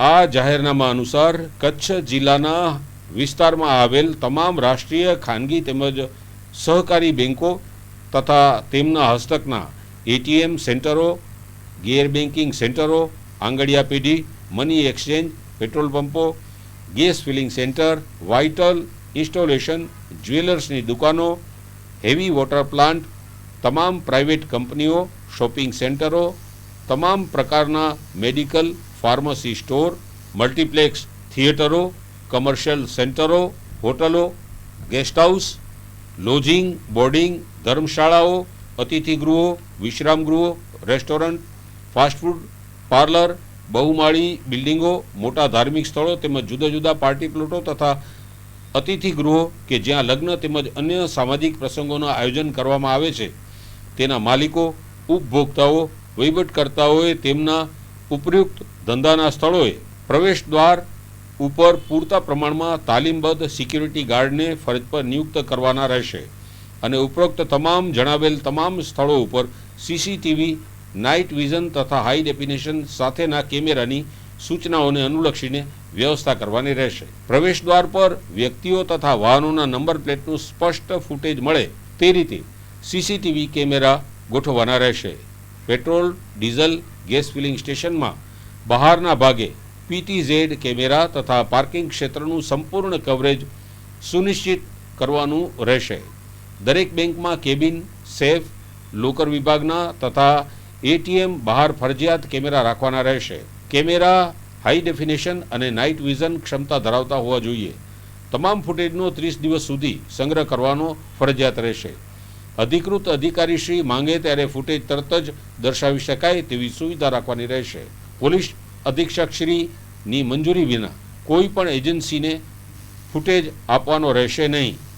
આ જાહેરનામા અનુસાર કચ્છ જિલ્લાના વિસ્તારમાં આવેલ તમામ રાષ્ટ્રીય ખાનગી તેમજ સહકારી બેન્કો તથા તેમના હસ્તકના એટીએમ સેન્ટરો, ગેર બેન્કિંગ સેન્ટરો, આંગડિયા પેઢી, મની એક્સચેન્જ, પેટ્રોલ પંપો, gas filling centre, vital installation, જ્વેલર્સની દુકાનો, હેવી વોટર પ્લાન્ટ, તમામ પ્રાઇવેટ કંપનીઓ, શોપિંગ સેન્ટરો, તમામ પ્રકારના મેડિકલ, ફાર્મસી સ્ટોર, મલ્ટીપ્લેક્સ થિયેટરો, કમર્શિયલ સેન્ટરો, હોટલો, ગેસ્ટ હાઉસ, લોજિંગ, બોર્ડિંગ, ધર્મશાળાઓ, અતિથિગૃહો, વિશ્રામગૃહો, રેસ્ટોરન્ટ, ફાસ્ટફૂડ પાર્લર, બહુમાળી બિલ્ડિંગો, મોટા ધાર્મિક સ્થળો તેમજ જુદા જુદા પાર્ટી પ્લોટો તથા અતિથિગૃહો કે જ્યાં લગ્ન તેમજ અન્ય સામાજિક પ્રસંગોનું આયોજન કરવામાં આવે છે તેના માલિકો, ઉપભોક્તાઓ, વહીવટકર્તાઓએ તેમના ઉપયુક્ત ધંધાના સ્થળોએ પ્રવેશ દ્વાર ઉપર પૂરતા પ્રમાણમાં તાલીમબદ્ધ સિક્યુરિટી ગાર્ડને ફરજ પર નિયુક્ત કરવાના રહેશે અને ઉપરોક્ત તમામ જણાવેલ તમામ સ્થળો ઉપર સીસીટીવી, નાઇટ વિઝન તથા હાઈ ડેફિનેશન સાથેના કેમેરાની સૂચનાઓને અનુલક્ષીને વ્યવસ્થા કરવાની રહેશે. પ્રવેશ દ્વાર પર વ્યક્તિઓ તથા વાહનોના નંબર પ્લેટનું સ્પષ્ટ ફૂટેજ મળે તે રીતે સીસીટીવી કેમેરા ગોઠવવાના રહેશે. પેટ્રોલ, ડીઝલ, ગેસ ફિલિંગ સ્ટેશનમાં બહારના ભાગે પીટીઝેડ કેમેરા તથા પાર્કિંગ ક્ષેત્રનું સંપૂર્ણ કવરેજ સુનિશ્ચિત કરવાનું રહેશે. દરેક બેંકમાં કેબિન, સેફ, લોકર વિભાગના તથા એટીએમ બહાર ફરજિયાત કેમેરા રાખવાના રહેશે. કેમેરા હાઈ ડેફિનેશન અને નાઇટ વિઝન ક્ષમતા ધરાવતા હોવા જોઈએ. તમામ ફૂટેજનો 30 દિવસ સુધી સંગ્રહ કરવાનો ફરજિયાત રહેશે. અધિકૃત અધિકારીશ્રી માંગે ત્યારે ફૂટેજ તરત જ દર્શાવી શકાય તેવી સુવિધા રાખવાની રહેશે. પોલીસ અધિક્ષકશ્રીની મંજૂરી વિના કોઈ પણ એજન્સીને ફૂટેજ આપવાનો રહેશે નહીં.